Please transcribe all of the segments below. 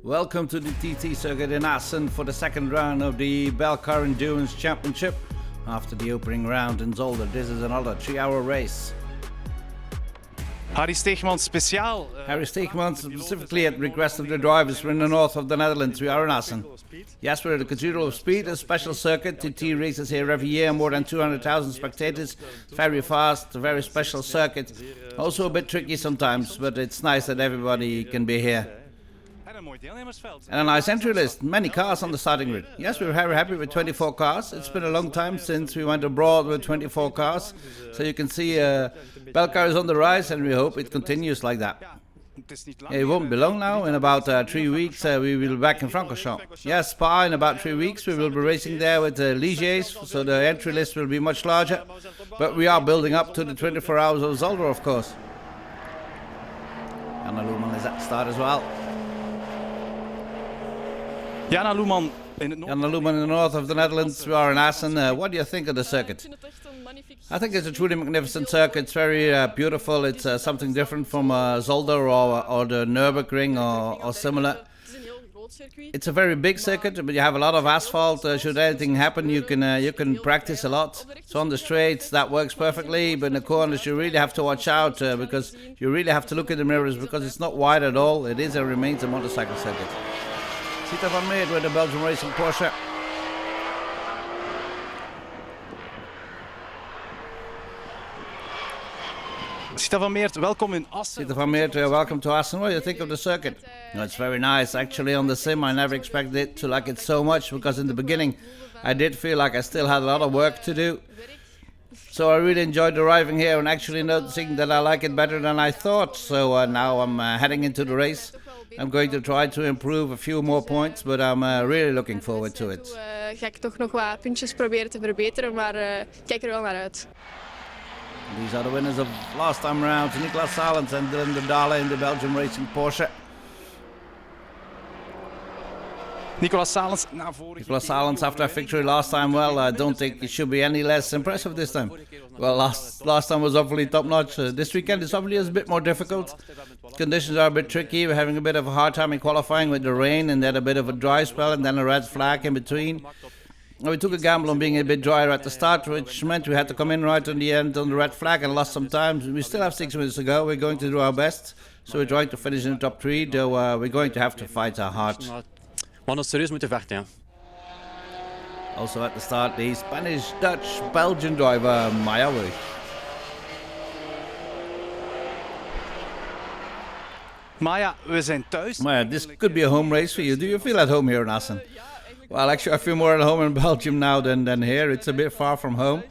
Welcome to the TT Circuit in Assen for the second round of the Belcar Championship. After the opening round in Zolder, this is another 3-hour race. Harry Steegman speciaal. Harry Steegman specifically at request of the drivers. We're in the north of the Netherlands. We are in Assen. Yes, we're at the Cathedral of Speed, a special circuit. TT races here every year, more than 200,000 spectators. Very fast, a very special circuit. Also a bit tricky sometimes, but it's nice that everybody can be here. And a nice entry list, many cars on the starting grid. Yes, we're very happy with 24 cars. It's been a long time since we went abroad with 24 cars. So you can see Belcar is on the rise, and we hope it continues like that. It won't be long now. In about 3 weeks we will be back in Francorchamps. Yes, Spa in about 3 weeks. We will be racing there with Ligiers, so the entry list will be much larger. But we are building up to the 24 hours of Zolder, of course. Anna Loeman is at the start as well. Jana Loeman in the north of the Netherlands. We are in Assen. What do you think of the circuit? I think it's a truly magnificent circuit. It's very beautiful. It's something different from Zolder or the Nürburgring or similar. It's a very big circuit, but you have a lot of asphalt. Should anything happen, you can practice a lot. So on the straights that works perfectly, but in the corners you really have to watch out because you really have to look in the mirrors because it's not wide at all. It is and remains a motorcycle circuit. Sita van Meert with the Belgian Racing Porsche. Sita van Meert, welcome in Assen. Sita van Meert, welcome to Assen. What do you think of the circuit? No, it's very nice. Actually, on the sim, I never expected to like it so much because in the beginning, I did feel like I still had a lot of work to do. So I really enjoyed arriving here and actually noticing that I like it better than I thought. So now I'm heading into the race. I'm going to try to improve a few more points, but I'm really looking forward to it. Ga ik toch nog wat puntjes proberen te verbeteren, maar kijk er wel naar uit. These are the winners of last time round, Nicolas Salens and Dylan de Dale in the Belgian Racing Porsche. Nicolas Salens after a victory last time, well, I don't think it should be any less impressive this time. Well, last time was obviously top notch. This weekend is obviously a bit more difficult. Conditions are a bit tricky. We're having a bit of a hard time in qualifying with the rain and then a bit of a dry spell and then a red flag in between. We took a gamble on being a bit drier at the start, which meant we had to come in right on the end on the red flag and lost some time. We still have 6 minutes to go. We're going to do our best. So we're trying to finish in the top 3, though we're going to have to fight hard. Serieus moeten vechten, ja. Also at the start, the Spanish, Dutch, Belgian driver Maya. Maya, we zijn thuis. Maya, this could be a home race for you. Do you feel at home here in Assen? Well, actually, I feel more at home in Belgium now than here. It's a bit far from home.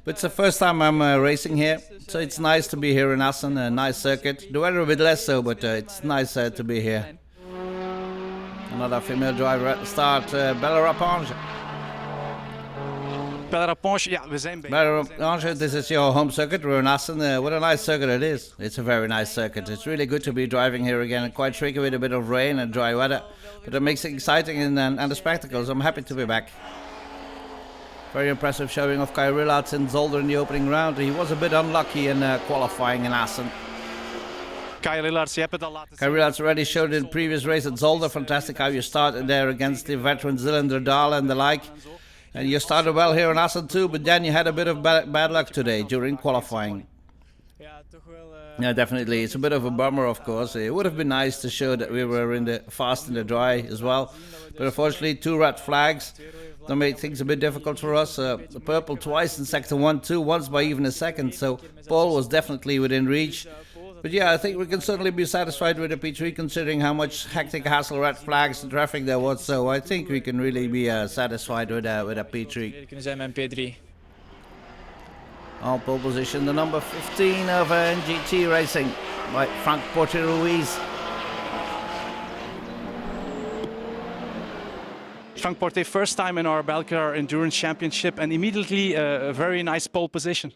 But it's the first time I'm racing here. So it's nice to be here in Assen, a nice circuit. The weather a bit less so, but it's nice to be here. Another female driver at the start, Belcar Championship. Belcar Championship, yeah, we zijn bij. Belcar Championship, this is your home circuit. We're in Assen. What a nice circuit it is. It's a very nice circuit. It's really good to be driving here again. Quite tricky with a bit of rain and dry weather, but it makes it exciting and the spectacles. I'm happy to be back. Very impressive showing of Kai Rillaerts in Zolder in the opening round. He was a bit unlucky in qualifying in Assen. Kai Rillaerts, je hebt het al laten zien. Kai Rillaerts already showed in the previous race at Zolder. Fantastic how you started there against the veterans Dylan de Dale and the like. And you started well here in Assen too, but then you had a bit of bad luck today during qualifying. Yeah, definitely. It's a bit of a bummer, of course. It would have been nice to show that we were in the fast in the dry as well. But unfortunately, 2 red flags. That made things a bit difficult for us. The purple twice in sector 1, 2, once by even a second. So Paul was definitely within reach. But yeah, I think we can certainly be satisfied with the P3 considering how much hectic hassle, red flags and traffic there was. So I think we can really be satisfied with a P3. Kunnen zijn met een P3. On pole position, the number 15 of NGT Racing by Frank Porter Ruiz. Frank Porte, first time in our Belcar Endurance Championship and immediately a very nice pole position.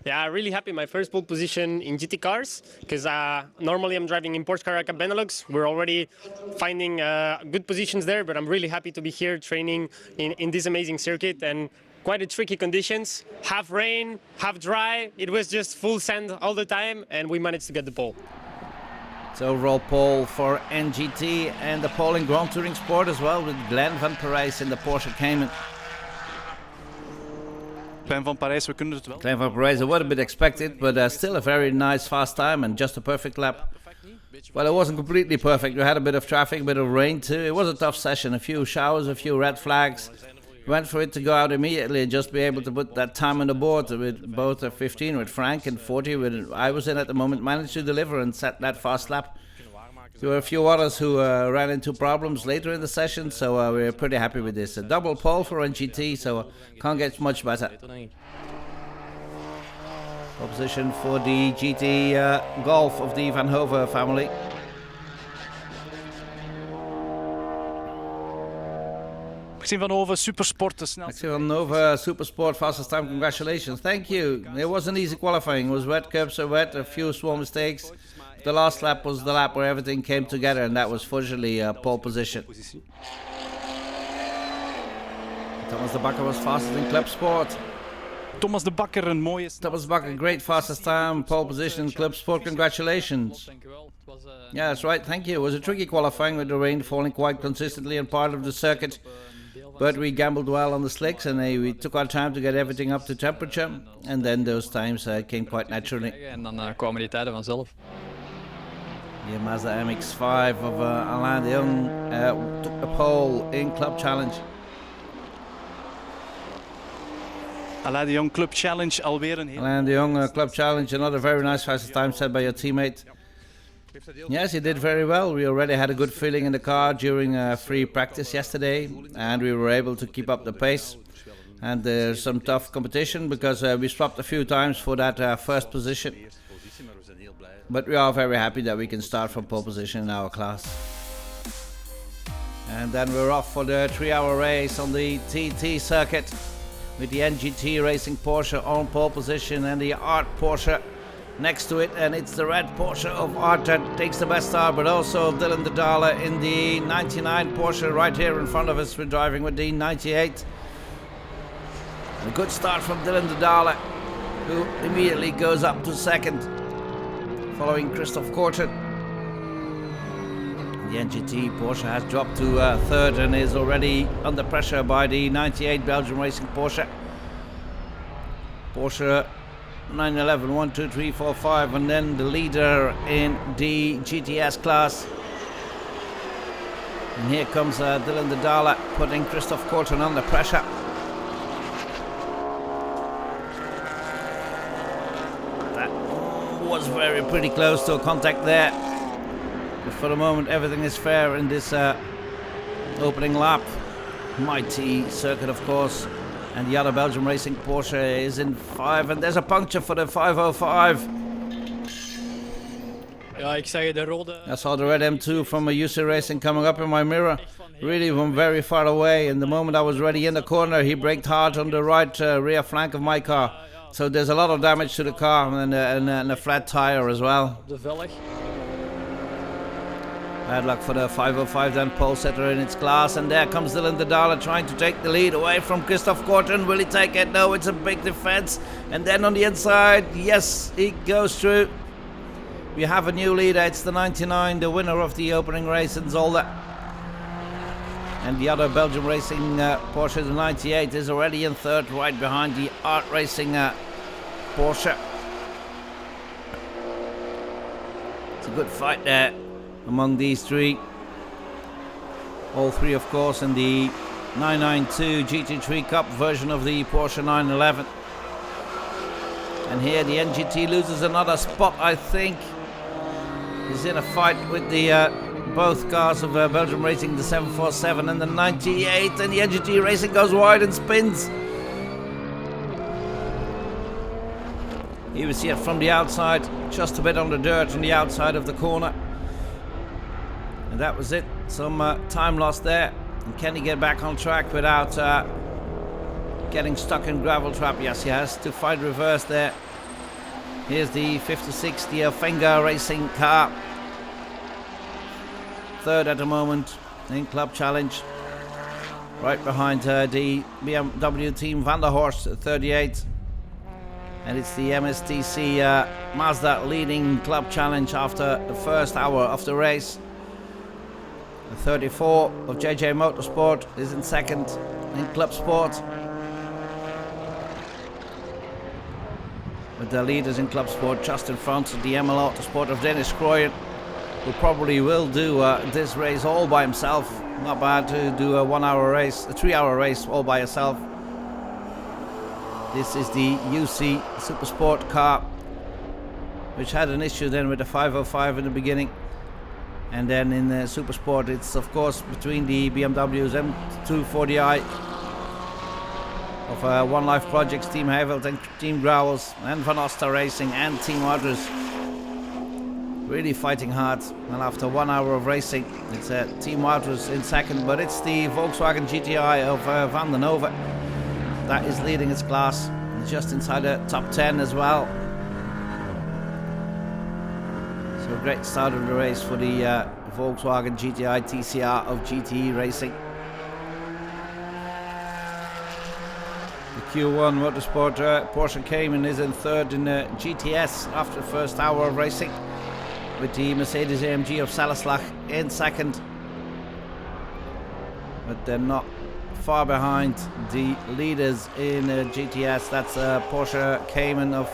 Yeah, really happy. My first pole position in GT cars because normally I'm driving in Porsche Carrera Cup Benelux. We're already finding good positions there, but I'm really happy to be here training in this amazing circuit and quite a tricky conditions. Half rain, half dry. It was just full sand all the time and we managed to get the pole. It's overall pole for NGT and the pole in Grand Touring Sport as well with Glenn van Parijs in the Porsche Cayman. Glenn van Parijs, we kunnen het wel. Glenn van Parijs, it would have been expected, but still a very nice fast time and just a perfect lap. Well, it wasn't completely perfect. We had a bit of traffic, a bit of rain too. It was a tough session, a few showers, a few red flags. Went for it to go out immediately and just be able to put that time on the board with both a 15 with Frank and 40 with I was in at the moment, managed to deliver and set that fast lap. There were a few others who ran into problems later in the session, so we were pretty happy with this. A double pole for NGT, so can't get much better. Pole position for the GT Golf of the Van Hove family. Maxime Van Hove, Supersport, de snelste. Maxime Van Hove, Supersport, fastest time, congratulations. Thank you. It wasn't easy qualifying. It was wet, curbs are wet, a few small mistakes. The last lap was the lap where everything came together, and that was fortunately pole position. Thomas de Bakker was fastest in Club Sport. Thomas de Bakker, een mooie snelste. Thomas de Bakker, great fastest time, pole position in Club Sport, congratulations. Yeah, that's right, thank you. It was a tricky qualifying with the rain falling quite consistently on part of the circuit. But we gambled well on the slicks and we took our time to get everything up to temperature. And then those times came quite naturally. En dan kwamen die tijden vanzelf. The Mazda MX-5 of Alain de Jong took the pole in Club Challenge. Alain de Jong Club Challenge, alweer een heel... Alain de Jong Club Challenge, another very nice fastest time set by your teammate. Yes, he did very well. We already had a good feeling in the car during free practice yesterday, and we were able to keep up the pace. And there's some tough competition because we swapped a few times for that first position. But we are very happy that we can start from pole position in our class. And then we're off for the 3-hour race on the TT Circuit with the NGT Racing Porsche on pole position and the Art Porsche next to it, and it's the red Porsche of Art that takes the best start, but also Dylan de Dale in the 99 Porsche right here in front of us. We're driving with the 98. A good start from Dylan de Dale, who immediately goes up to second, following Christophe Korten. The NGT Porsche has dropped to third and is already under pressure by the 98 Belgian Racing Porsche. Porsche 911, 1, 2, 3, 4, 5, and then the leader in the GTS class. And here comes Dylan de Dale putting Christophe Korten under pressure. That was pretty close to a contact there. But for the moment everything is fair in this opening lap. Mighty circuit, of course. And the other Belgian Racing Porsche is in 5, and there's a puncture for the 505. Ja, ik zeg de rode. I saw the red M2 from a UC Racing coming up in my mirror, really from very far away. And the moment I was ready in the corner, he braked hard on the right rear flank of my car. So there's a lot of damage to the car and a flat tire as well. De velg. Bad luck for the 505 then, pole setter in its class, and there comes Dylan de Dale trying to take the lead away from Christophe Korten. Will he take it? No, it's a big defense. And then on the inside, yes, he goes through. We have a new leader, it's the 99, the winner of the opening race in Zolder. And the other Belgian Racing Porsche, the 98, is already in third, right behind the Art Racing Porsche. It's a good fight there among these three. All three, of course, in the 992 GT3 Cup version of the Porsche 911. And here the NGT loses another spot, I think. is in a fight with the both cars of Belgium Racing, the 747 and the 98, and the NGT Racing goes wide and spins. Here we see it from the outside, just a bit on the dirt on the outside of the corner. And that was it. Some time lost there. And can he get back on track without getting stuck in gravel trap? Yes, he has to find reverse there. Here's the 56, the Fenga Racing car. Third at the moment in Club Challenge. Right behind the BMW team Van der Horst, 38. And it's the MSTC Mazda leading Club Challenge after the first hour of the race. The 34 of JJ Motorsport is in second in Club Sport. With the leaders in Club Sport just in front of the ML Autosport of Dennis Croyen, who probably will do this race all by himself. Not bad to do a 1 hour race, a 3 hour race all by yourself. This is the UC Supersport car, which had an issue then with the 505 in the beginning. And then in the Supersport, it's of course between the BMW's M240i of One Life Projects, Team Havelt and Team Grauwels, and Van Oster Racing and Team Others. Really fighting hard. And after 1 hour of racing, it's Team Wouters in second, but it's the Volkswagen GTI of Van den Hove that is leading its class, just inside the top 10 as well. So a great start of the race for the Volkswagen GTI TCR of GTE Racing. The Q1 Motorsport Porsche Cayman is in third in the GTS after the first hour of racing, with the Mercedes AMG of Saleslach in second. But they're not far behind the leaders in GTS. That's Porsche Cayman of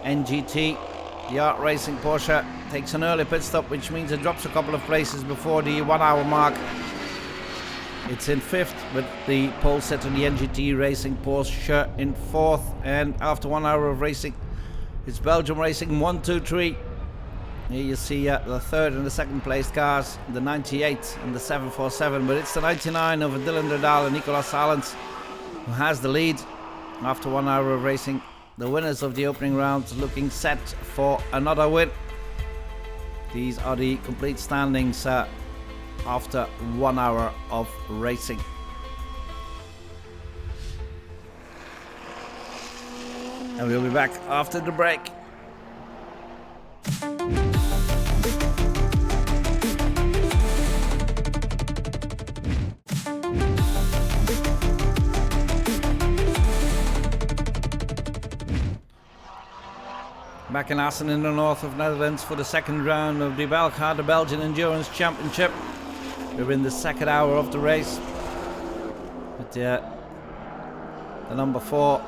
NGT. The Art Racing Porsche takes an early pit stop, which means it drops a couple of places before the 1 hour mark. It's in fifth, with the pole set on the NGT Racing Porsche in fourth. And after 1 hour of racing, it's Belgium Racing 1, 2, 3. Here you see the third and the second place cars, the 98 and the 747, but it's the 99 of Dylan Derdal and Nicolas Salens who has the lead after 1 hour of racing. The winners of the opening round looking set for another win. These are the complete standings after 1 hour of racing. And we'll be back after the break. Back in Assen in the north of Netherlands for the second round of the Belcar, the Belgian Endurance Championship. We're in the second hour of the race. With the number 4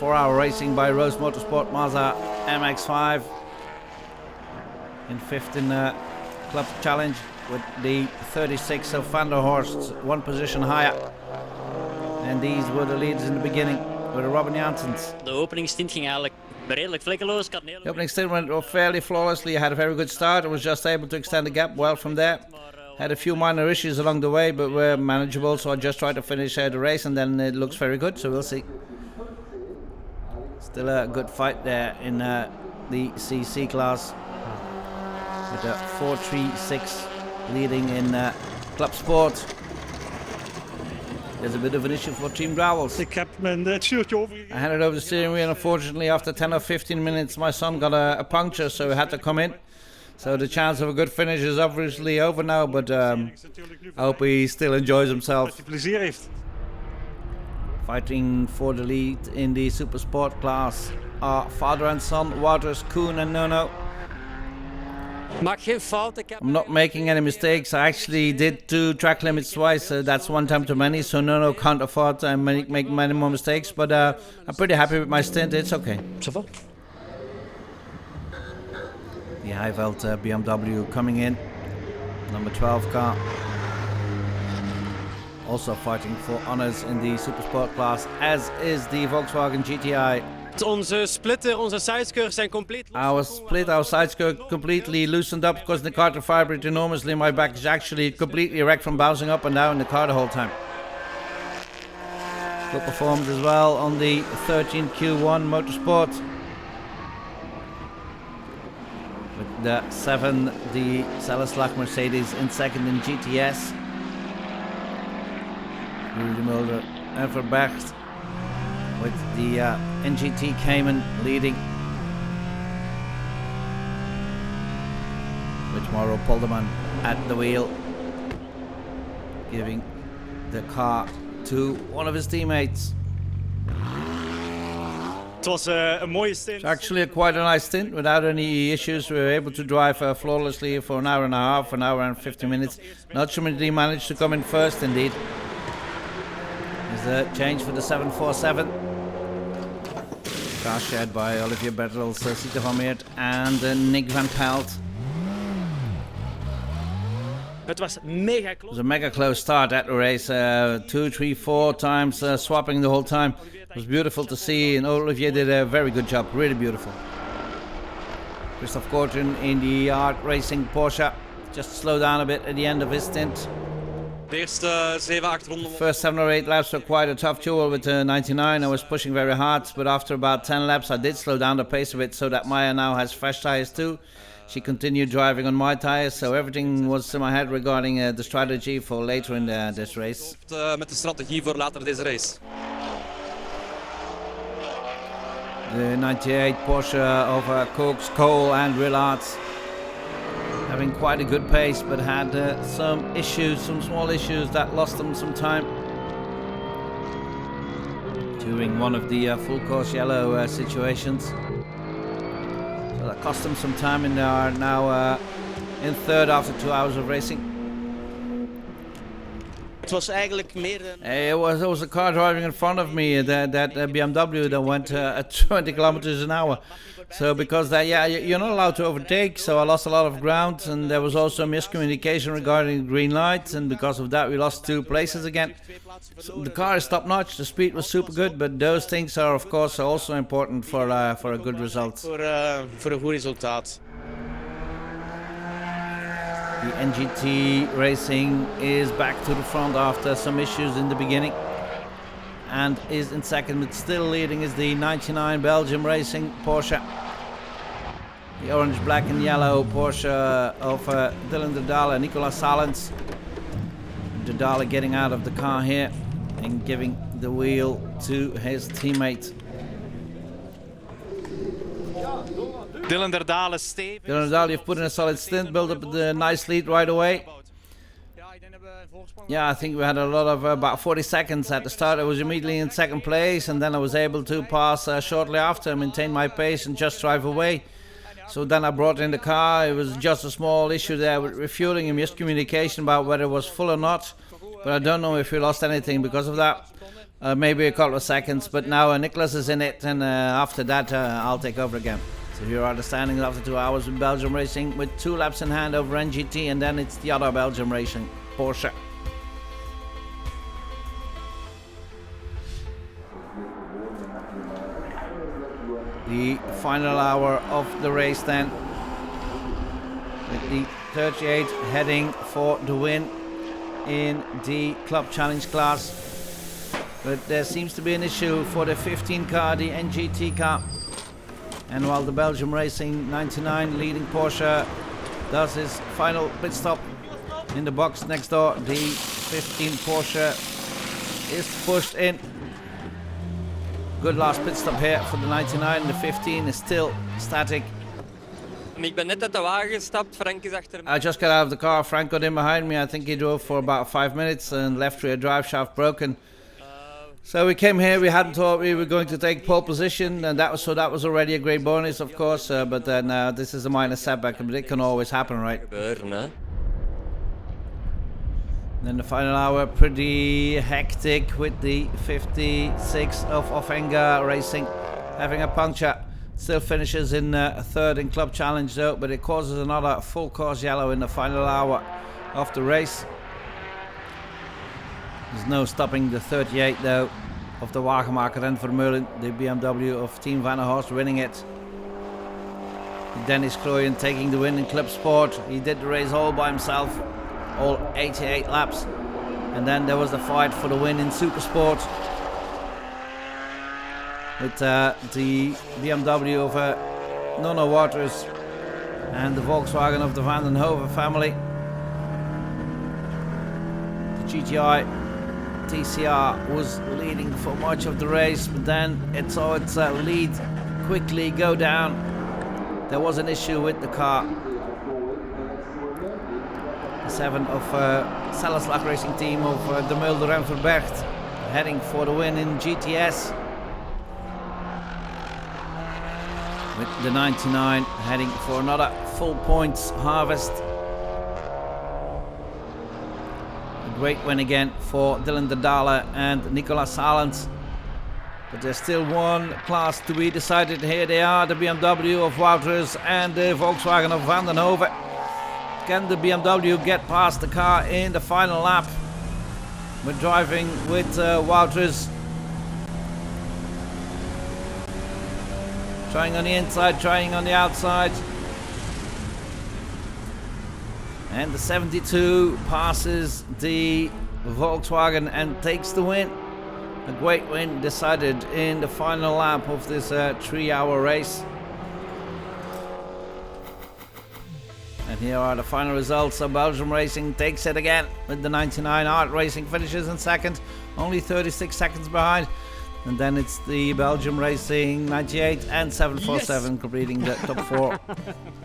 hour racing by Rose Motorsport Mazda MX-5. In fifth in Club Challenge with the 36 of Van der Horst, one position higher. And these were the leaders in the beginning with Robin Janssens. De openingstint ging eigenlijk redelijk vlekkeloos. The opening stint went fairly flawlessly. I had a very good start. I was just able to extend the gap well from there. Had a few minor issues along the way, but were manageable, so I just tried to finish the race, and then it looks very good, so we'll see. Still a good fight there in the CC class, with the 436 leading in Club Sport. There's a bit of an issue for Team Grauwels. I handed over the steering wheel, unfortunately after 10 or 15 minutes my son got a puncture, so he had to come in. So the chance of a good finish is obviously over now, but I hope he still enjoys himself. Fighting for the lead in the Super Sport class are father and son, Wouters, Koen and Nuno. I'm not making any mistakes. I actually did 2 track limits twice, that's 1 time too many, so Nuno can't afford to make many more mistakes, but I'm pretty happy with my stint, it's okay. The Heiveld BMW coming in, number 12 car. Also fighting for honours in the Supersport class, as is the Volkswagen GTI Onze splitter, onze sideskirts zijn compleet los. Our side skirt completely loosened up because the car to vibrate enormously. My back is actually completely wrecked from bouncing up and down in the car the whole time. Good performance as well on the 13Q1 Motorsport. With the 7, the Selleslag Mercedes in second in GTS. Rudy Mulder and Verbergt with the NGT Cayman leading, with Mauro Polderman at the wheel, giving the car to one of his teammates. Het was een mooie stint. It's actually quite a nice stint without any issues. We were able to drive flawlessly for an hour and a half, an hour and 50 minutes. Notchumity managed to come in first indeed. There's a change for the 747. Car shared by Olivier Bertels, Sita van Meert and Nick van Pelt. Het was mega It close. was a mega close start at the race. 2, 3, 4 times swapping the whole time. It was beautiful to see, and Olivier did a very good job, really beautiful. Christophe Corton in the Art Racing Porsche just slowed down a bit at the end of his stint. De eerste 7, 8 ronden. First 7 or 8 laps were quite a tough duel with 99. I was pushing very hard, but after about 10 laps I did slow down the pace a bit so that Maya now has fresh tires too. She continued driving on my tires, so everything was in my head regarding the strategy for later in this race. Met de strategie voor later deze race. The 98 Porsche over Cooks, Cole and Willard, having quite a good pace, but had some issues, some small issues that lost them some time during one of the full course yellow situations. So that cost them some time, and they are now in third after 2 hours of racing. Het was eigenlijk meer een... It was a car driving in front of me, that BMW that went at 20 kilometers an hour. So because that, yeah, you're not allowed to overtake, so I lost a lot of ground, and there was also miscommunication regarding green lights, and because of that we lost 2 places again. So the car is top notch, the speed was super good, but those things are of course also important for a good result. Voor een goed resultaat. The NGT Racing is back to the front after some issues in the beginning, and is in second, but still leading is the 99 Belgium Racing Porsche. The orange, black and yellow Porsche of Dylan de Dalle and Nicolas Salens. De Dalle getting out of the car here and giving the wheel to his teammate. Dylan der Dalle stevig. Dylan de Dalle, you've put in a solid stint, built up a nice lead right away. Yeah, I think we had a lot of about 40 seconds at the start. I was immediately in second place, and then I was able to pass shortly after, maintain my pace and just drive away. So then I brought in the car. It was just a small issue there with refueling and miscommunication about whether it was full or not. But I don't know if we lost anything because of that. Maybe a couple of seconds, but now Nicholas is in it, and after that I'll take over again. So here are the standings after 2 hours with Belgium Racing, with 2 laps in hand over NGT, and then it's the other Belgium Racing Porsche. The final hour of the race then, with the 38 heading for the win in the Club Challenge class. But there seems to be an issue for the 15 car, the NGT car. And while the Belgium Racing 99 leading Porsche does his final pit stop in the box next door, the 15 Porsche is pushed in. Good last pit stop here for the 99. The 15 is still static. Ik ben net uit de wagen gestapt, Frank is achter me. I just got out of the car. Frank got in behind me. I think he drove for about 5 minutes and left rear drive shaft broken. So we came here. We hadn't thought we were going to take pole position, and that was already a great bonus, of course. But then this is a minor setback, but it can always happen, right? Gebeuren, hè? Then the final hour, pretty hectic with the 56 of Offenga Racing having a puncture. Still finishes in third in Club Challenge though, but it causes another full course yellow in the final hour of the race. There's no stopping the 38 though of the Wagenmaker and Vermeulen, the BMW of Team Van der Horst winning it. Dennis Kroyen taking the win in Club Sport. He did the race all by himself, all 88 laps. And then there was the fight for the win in Super Sport with the BMW of Nono Waters and the Volkswagen of the Van den Hove family. The GTI TCR was leading for much of the race, but then it saw its lead quickly go down. There was an issue with the car. The 7 of Sellerslag Racing Team of De Mulder and Verbergt heading for the win in GTS. With the 99 heading for another full points harvest. A great win again for Dylan de Dale and Nicolas Salens. But there's still one class to be decided. Here they are, the BMW of Wouters and the Volkswagen of Van den Hove. Can the BMW get past the car in the final lap? We're driving with Wouters. Trying on the inside, trying on the outside. And the 72 passes the Volkswagen and takes the win. A great win decided in the final lap of this 3-hour race. And here are the final results. So Belgium Racing takes it again with the 99. Art Racing finishes in second, only 36 seconds behind. And then it's the Belgium Racing 98 and 747 completing the top 4.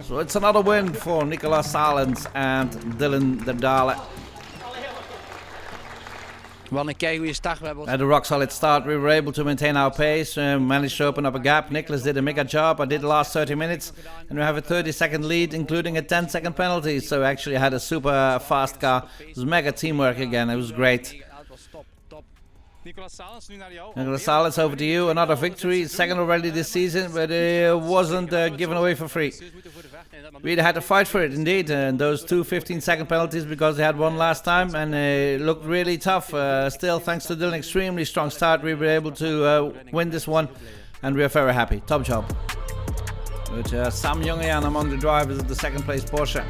So it's another win for Nicolas Salens and Dylan de Dale. At a rock solid start, we were able to maintain our pace, managed to open up a gap. Nicholas did a mega job. I did the last 30 minutes, and we have a 30-second lead, including a 10-second penalty. So actually I had a super fast car. It was mega teamwork again. It was great. Nicolas Salens, over to you. Another victory, second already this season, but it wasn't given away for free. We had to fight for it, indeed. And those two 15-second penalties because they had one last time, and it looked really tough. Still, thanks to Dylan, extremely strong start, we were able to win this one, and we are very happy. Top job. With Sam Jongejan among the drivers of the second place Porsche.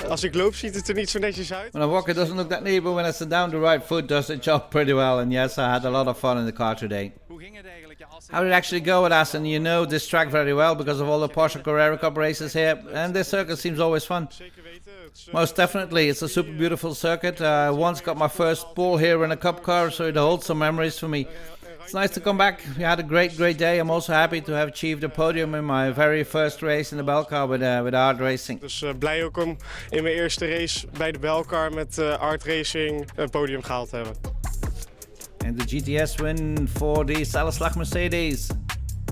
Als ik loop ziet het er niet zo netjes uit. When I walk it doesn't look that neat, but when I sit down the right foot does the job pretty well. And yes, I had a lot of fun in the car today. How did it actually go at Assen? You know this track very well because of all the Porsche Carrera Cup races here, and this circuit seems always fun. Most definitely, it's a super beautiful circuit. I once got my first pole here in a cup car, so it holds some memories for me. It's nice to come back. We had a great day. I'm also happy to have achieved a podium in my very first race in the Belcar with Art Racing. Dus blij ook om in mijn eerste race bij de Belcar met Art Racing een podium gehaald te hebben. And the GTS win for the Sellerslag Mercedes.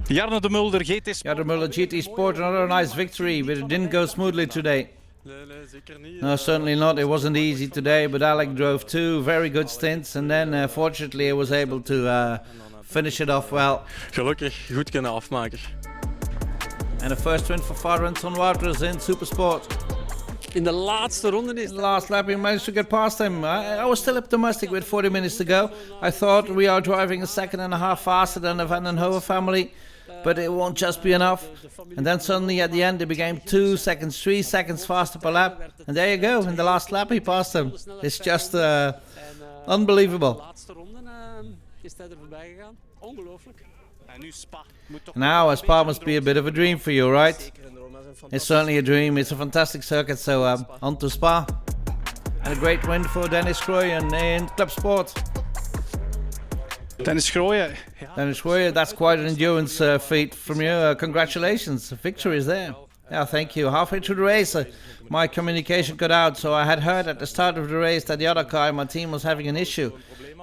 Jarno de Mulder GT Sport. Jarno de Mulder GT Sport, another nice victory, but it didn't go smoothly today. No, certainly not. It wasn't easy today, but Alec drove two very good stints, and then fortunately I was able to finish it off well. Gelukkig goed kunnen afmaken. And a first win for Farenson Wouters in Supersport. In de laatste ronde is the last lap we managed to get past him. I was still optimistic with 40 minutes to go. I thought we are driving a second and a half faster than the Van den Hove family, but it won't just be enough. And then suddenly at the end it became 2 seconds, 3 seconds faster per lap. And there you go, in the last lap he passed him. It's just unbelievable. Now Spa must be a bit of a dream for you, right? It's certainly a dream. It's a fantastic circuit, so on to Spa. And a great win for Dennis Kroyen in Club Sport. Dennis Kroyen. Dennis Kroyen, that's quite an endurance feat from you. Congratulations, victory is there. Yeah, thank you. Halfway through the race, my communication cut out, so I had heard at the start of the race that the other car in my team was having an issue.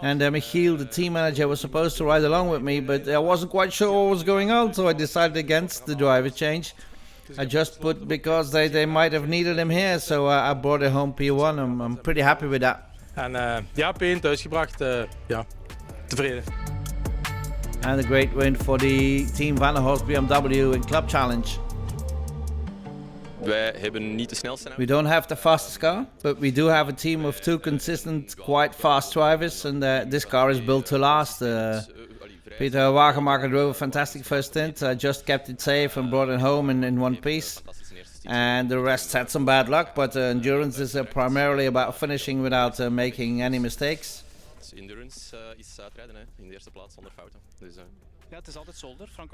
And Michiel, the team manager, was supposed to ride along with me, but I wasn't quite sure what was going on, so I decided against the driver change. I just put because they might have needed him here, so I brought it home P1. I'm pretty happy with that. En ja, P1 thuisgebracht, ja, tevreden. And a great win for the Team Van der Horst BMW in Club Challenge. Wij hebben niet de snelste. We don't have the fastest car, but we do have a team of two consistent, quite fast drivers, and this car is built to last. Peter Wagenmaker drove a fantastic first stint, just kept it safe and brought it home in one piece. And the rest had some bad luck, but endurance is primarily about finishing without making any mistakes. Endurance is uitrijden in de eerste plaats zonder fouten. Dus,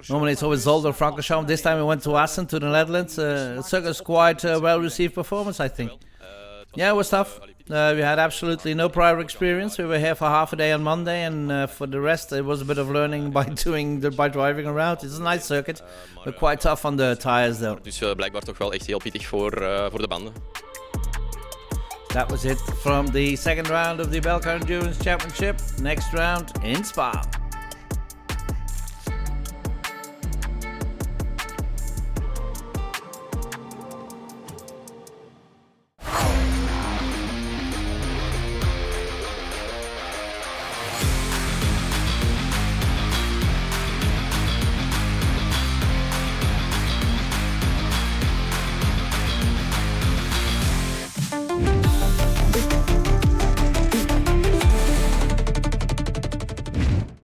normally it's always Zolder, Francorchamps. This time we went to Assen, to the Netherlands. Circus quite well-received performance, I think. Yeah, it was tough. We had absolutely no prior experience. We were here for half a day on Monday, and for the rest it was a bit of learning by driving around. It's a nice circuit, but quite tough on the tires though. Dus blijkbaar toch wel echt heel pittig voor de banden. That was it from the second round of the Belcar Endurance Championship. Next round in Spa.